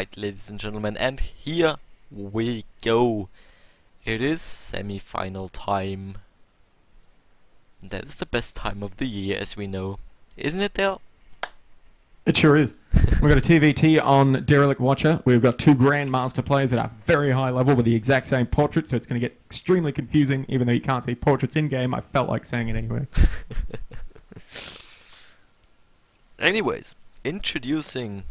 Alright, ladies and gentlemen, and here we go. It is semi-final time. That is the best time of the year, as we know. Isn't it, Dale? It sure is. We've got a TVT on Derelict Watcher. We've got two Grandmaster players at a very high level with the exact same portrait, so it's going to get extremely confusing, even though you can't see portraits in-game. I felt like saying it anyway. Anyways, introducing...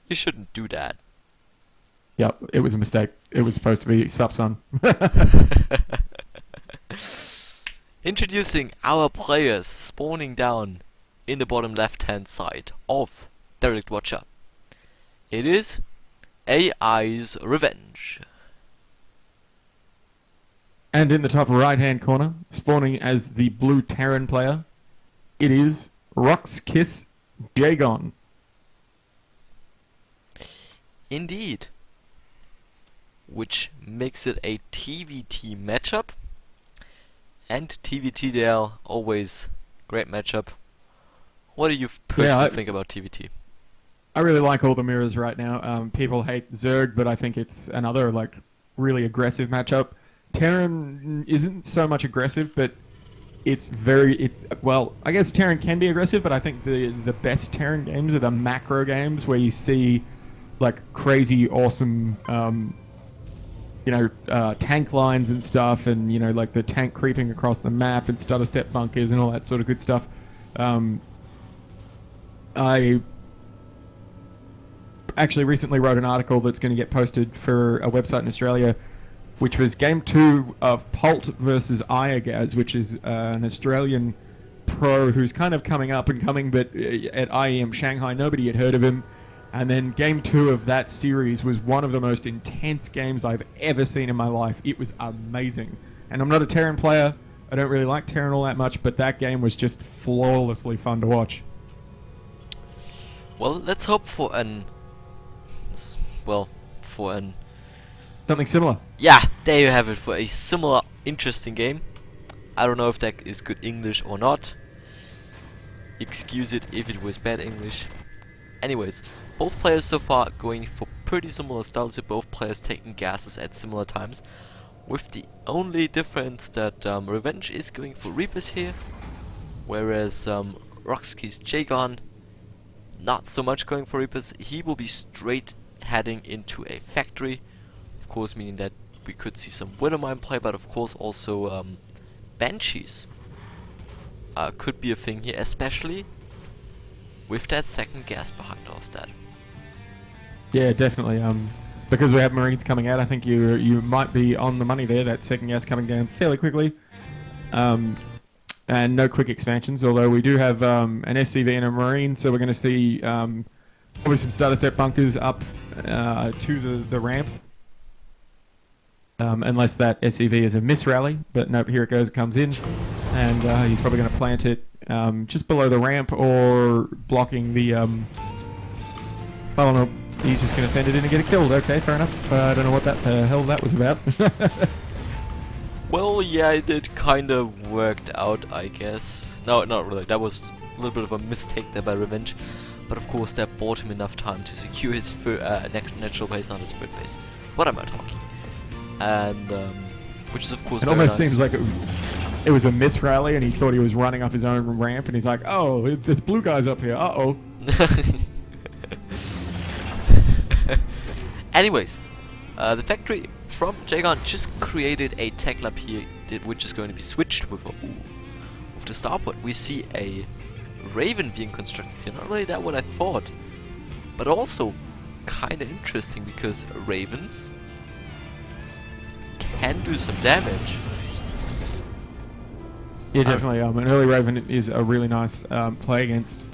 You shouldn't do that. Yep, it was a mistake. It was supposed to be Supsun. Introducing our players spawning down in the bottom left-hand side of Derelict Watcher. It is AI's Revenge. And in the top right-hand corner, spawning as the blue Terran player, it is GO4SC2. Indeed. Which makes it a TVT matchup. And TVT, they are always great matchup. What do you personally think about TVT? I really like all the mirrors right now. People hate Zerg, but I think it's another really aggressive matchup. Terran isn't so much aggressive, but it's well, I guess Terran can be aggressive, but I think the best Terran games are the macro games where you see crazy awesome tank lines and stuff, and the tank creeping across the map and stutter step bunkers and all that sort of good stuff. I actually recently wrote an article that's going to get posted for a website in Australia, which was Game 2 of Pult versus Iagaz, which is an Australian pro who's kind of coming up and coming, but at IEM Shanghai nobody had heard of him. And then Game 2 of that series was one of the most intense games I've ever seen in my life. It was amazing. And I'm not a Terran player. I don't really like Terran all that much, but that game was just flawlessly fun to watch. Well, let's hope for something similar. Yeah, there you have it, for a similar interesting game. I don't know if that is good English or not. Excuse it if it was bad English. Anyways, both players so far going for pretty similar styles here, both players taking gases at similar times, with the only difference that Revenge is going for Reapers here, whereas GO4SC2 not so much going for Reapers. He will be straight heading into a factory, of course, meaning that we could see some Widowmine play, but of course also Banshees could be a thing here, especially with that second gas behind all of that. Yeah, definitely. Because we have Marines coming out, I think you might be on the money there. That second gas coming down fairly quickly. And no quick expansions, although we do have an SCV and a Marine, so we're going to see probably some starter step bunkers up to the ramp. Unless that SCV is a miss rally, but nope, here it goes, it comes in, and he's probably going to plant it just below the ramp or blocking the... well, no, he's just going to send it in and get it killed. Okay, fair enough. I don't know what the hell that was about. Well, yeah, it kind of worked out, I guess. No, not really. That was a little bit of a mistake there by Revenge. But of course, that bought him enough time to secure his natural base, not his third base. What am I talking? And, which is of course it almost seems like it was a miss rally, and he thought he was running up his own ramp, and he's like, oh, this blue guy's up here, uh-oh. Anyways, the factory from GO4SC2 just created a tech lab here, which is going to be switched with the starport. We see a Raven being constructed here. Not really that what I thought, but also kind of interesting because Ravens can do some damage. Yeah, definitely. An early Raven is a really nice play against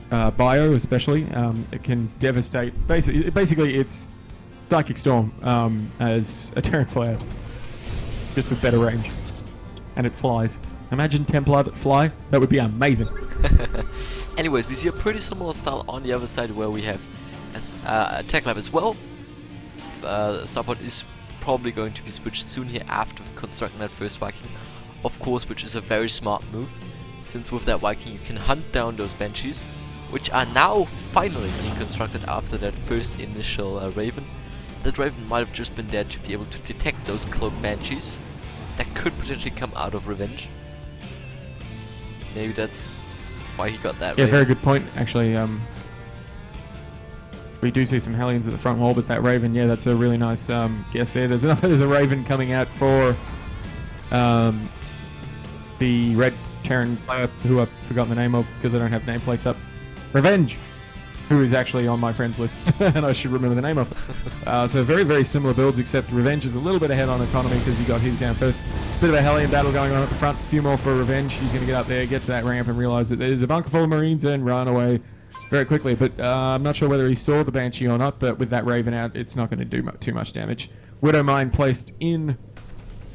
Bio, especially. It can devastate. Basically, it's Psychic Storm as a Terran player, just with better range, and it flies. Imagine Templar that fly. That would be amazing. Anyways, we see a pretty similar style on the other side, where we have a tech lab as well. Starport is probably going to be switched soon here after constructing that first Viking, of course, which is a very smart move, since with that Viking you can hunt down those Banshees which are now finally being constructed after that first initial Raven. That Raven might have just been there to be able to detect those cloaked banshees that could potentially come out of Revenge. Maybe that's why he got that. Yeah, Raven. very good point. Actually, we do see some Hellions at the front wall, but that Raven, yeah, that's a really nice guess there. There's a Raven coming out for the red Terran player, who I've forgotten the name of because I don't have nameplates up. Revenge, who is actually on my friends list, and I should remember the name of. So very, very similar builds, except Revenge is a little bit ahead on economy because he got his down first. Bit of a Hellion battle going on at the front. A few more for Revenge. He's going to get up there, get to that ramp, and realize that there's a bunker full of Marines and run away very quickly. But I'm not sure whether he saw the Banshee or not, but with that Raven out, it's not going to do too much damage. Widow Mine placed in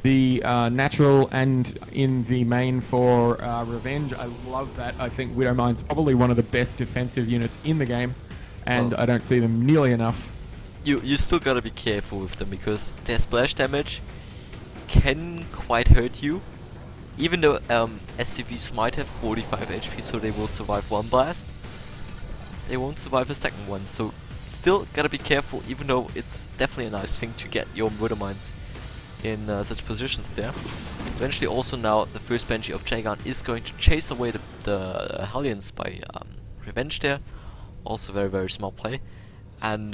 the natural and in the main for Revenge. I love that. I think Widow Mine's probably one of the best defensive units in the game, and I don't see them nearly enough. You still gotta be careful with them because their splash damage can quite hurt you. Even though SCVs might have 45 HP, so they will survive one blast, they won't survive a second one. So still gotta be careful, even though it's definitely a nice thing to get your Widow Mines in such positions there. Eventually also now the first Banshee of Jagan is going to chase away the Hellions by Revenge there. Also very, very smart play. And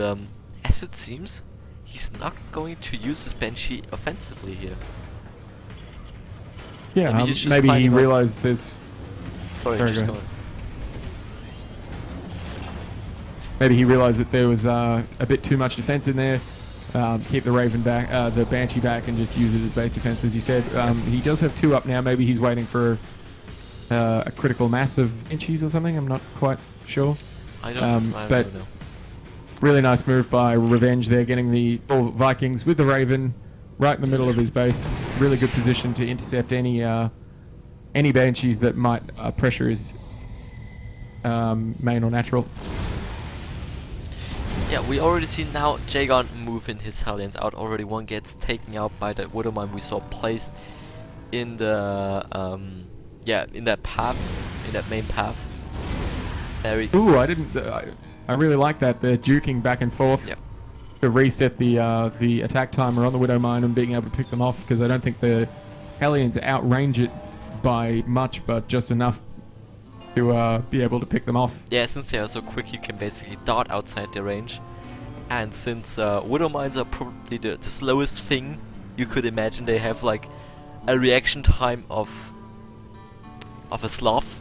as it seems, he's not going to use his Banshee offensively here. Yeah, maybe he realized there's... Sorry, just go on. Maybe he realized that there was a bit too much defense in there. Keep the Raven back, the Banshee back, and just use it as base defense, as you said. He does have 2 up now. Maybe he's waiting for a critical mass of Banshees or something. I'm not quite sure. I don't know. Really nice move by Revenge there, getting the Vikings with the Raven right in the middle of his base. Really good position to intercept any Banshees that might pressure his main or natural. Yeah, we already see now Jagan moving his Hellions out. Already one gets taken out by that Widow Mine we saw placed in the in that path, in that main path. Ooh, I really like that. They're duking back and forth to reset the attack timer on the Widow Mine and being able to pick them off, because I don't think the Hellions outrange it by much, but just enough to be able to pick them off. Yeah, since they are so quick, you can basically dart outside their range. And since Widow Mines are probably the slowest thing you could imagine, they have like a reaction time of a sloth,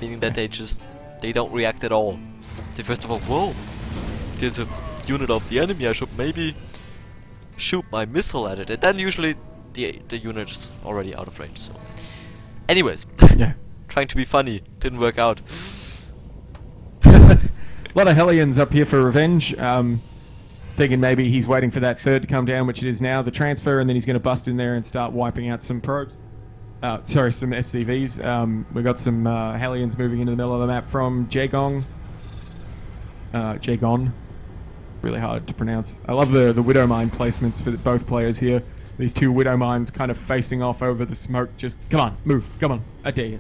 meaning that they don't react at all. They first of all, whoa, there's a unit of the enemy, I should maybe shoot my missile at it, and then usually the unit is already out of range. So, anyways, yeah. Trying to be funny, didn't work out. A lot of Hellions up here for Revenge. Thinking maybe he's waiting for that third to come down, which it is now, the transfer, and then he's going to bust in there and start wiping out some probes. Sorry, some SCVs. We've got some Hellions moving into the middle of the map from Jagon. Jagon. Really hard to pronounce. I love the Widow Mine placements for both players here. These 2 Widow Mines kind of facing off over the smoke. Just, come on, move, come on, I dare you.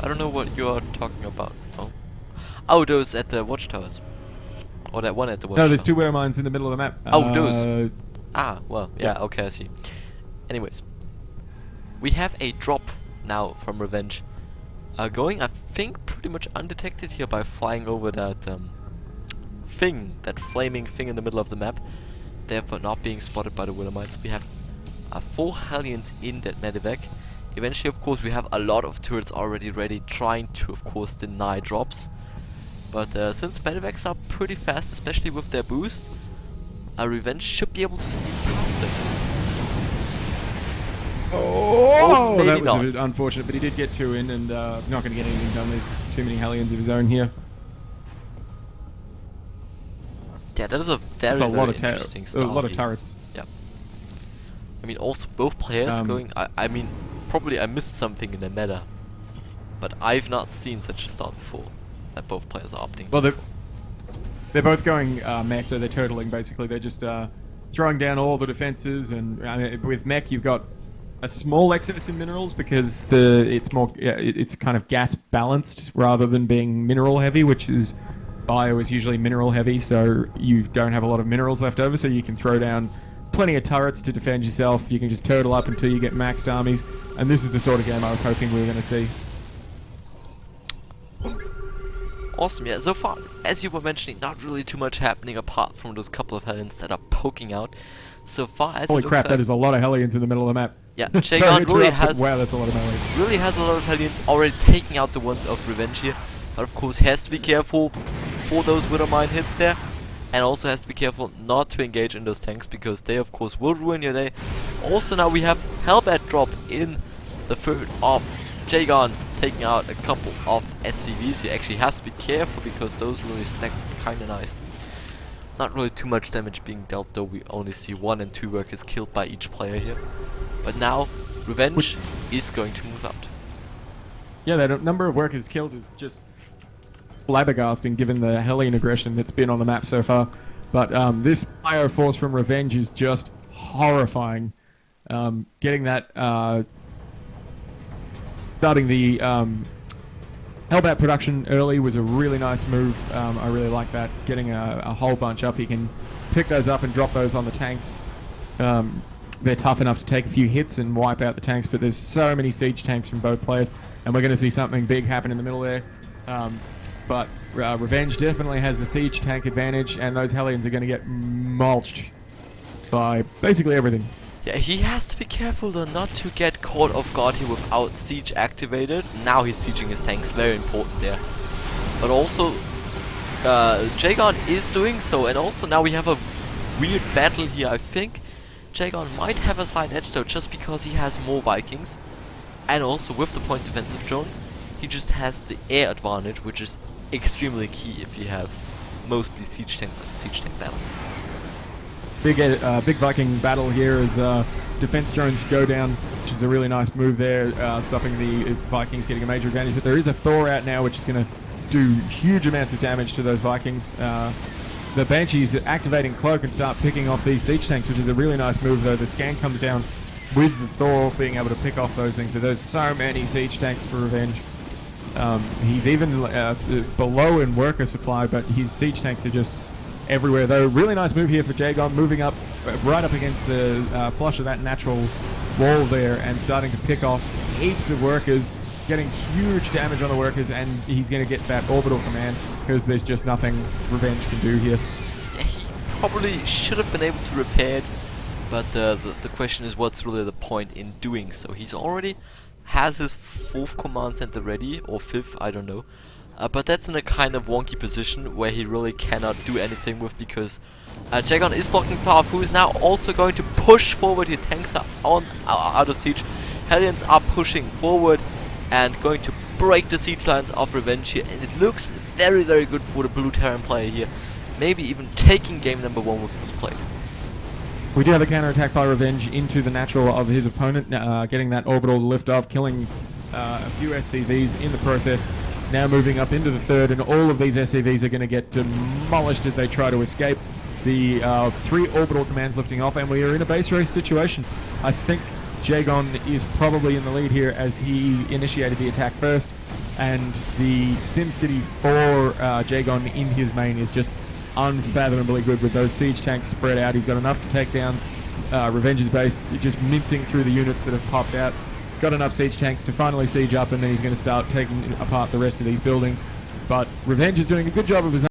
I don't know what you are talking about. Oh, those at the watchtowers. Or that one at the watchtower. No, there's 2 Widow Mines in the middle of the map. Oh, those. Well, yeah, okay, I see. Anyways, we have a drop now from Revenge. Going, I think, pretty much undetected here by flying over that thing, that flaming thing in the middle of the map. Therefore not being spotted by the Widow Mines. We have 4 Hellions in that medevac. Eventually, of course, we have a lot of turrets already ready, trying to, of course, deny drops. But since medevacs are pretty fast, especially with their boost, Revenge should be able to sneak past them. Oh, maybe that was not. a bit unfortunate, but he did get 2 in, and he's not going to get anything done. There's too many Hellions of his own here. Yeah, that is a very interesting style. A lot of turrets. Yeah. I mean, also both players going... I mean, probably I missed something in the meta, but I've not seen such a start before, that both players are opting. Well, they're both going mech, so they're turtling basically. They're just throwing down all the defenses, and with mech you've got a small excess in minerals because it's more it's kind of gas balanced rather than being mineral heavy, which is bio is usually mineral heavy, so you don't have a lot of minerals left over, so you can throw down plenty of turrets to defend yourself. You can just turtle up until you get maxed armies, and this is the sort of game I was hoping we were going to see. Awesome, yeah, so far, as you were mentioning, not really too much happening apart from those couple of Hellions that are poking out. So far as Holy it looks crap, like, that is a lot of Hellions in the middle of the map. yeah, Sorry Jagon to really interrupt, but has wow, that's a lot of Hellions. already taking out the ones of Revenge here. But of course, he has to be careful for those Wither Mine hits there. And also has to be careful not to engage in those tanks, because they of course will ruin your day. Also now we have Hellbat drop in the third of Jagon, taking out a couple of SCVs. He actually has to be careful because those really stack kinda nice. Not really too much damage being dealt though, we only see 1 and 2 workers killed by each player here. But now, Revenge is going to move out. Yeah, that number of workers killed is just flabbergasting given the Hellion aggression that's been on the map so far. But this bio force from Revenge is just horrifying. Getting that, starting the Hellbat production early was a really nice move. I really like that. Getting a whole bunch up, he can pick those up and drop those on the tanks. They're tough enough to take a few hits and wipe out the tanks, but there's so many siege tanks from both players, and we're going to see something big happen in the middle there. But Revenge definitely has the siege tank advantage, and those Hellions are going to get mulched by basically everything. Yeah, he has to be careful though not to get caught off guard here without siege activated. Now he's sieging his tanks, very important there. But also, Jagon is doing so, and also now we have a weird battle here. I think Jagon might have a slight edge though, just because he has more Vikings, and also with the point defensive drones, he just has the air advantage, which is extremely key if you have mostly siege tank battles. Big Viking battle here as defense drones go down, which is a really nice move there, stopping the Vikings getting a major advantage. But there is a Thor out now, which is going to do huge amounts of damage to those Vikings. The Banshees activating Cloak and start picking off these siege tanks, which is a really nice move though. The scan comes down with the Thor being able to pick off those things, but there's so many siege tanks for Revenge. He's even below in worker supply, but his siege tanks are just everywhere though. Really nice move here for Jagon, moving up right up against the flush of that natural wall there and starting to pick off heaps of workers, getting huge damage on the workers, and he's going to get that orbital command because there's just nothing Revenge can do here. Yeah, he probably should have been able to repair it, but the question is what's really the point in doing so. He's already has his 4th command center ready, or 5th, I don't know. But that's in a kind of wonky position where he really cannot do anything with, because Jagon is blocking Path, who is now also going to push forward. Here tanks are out of siege. Hellions are pushing forward and going to break the siege lines of Revenge here, and it looks very, very good for the blue Terran player here. Maybe even taking game number 1 with this play. We do have a counterattack by Revenge into the natural of his opponent, getting that orbital lift off, killing a few SCVs in the process. Now moving up into the third, and all of these SCVs are going to get demolished as they try to escape. The 3 orbital commands lifting off, and we are in a base race situation. I think Jagon is probably in the lead here as he initiated the attack first, and the SimCity 4 Jagon in his main is just unfathomably good with those siege tanks spread out. He's got enough to take down Revenge's base, just mincing through the units that have popped out. Got enough siege tanks to finally siege up, and then he's going to start taking apart the rest of these buildings. But Revenge is doing a good job of his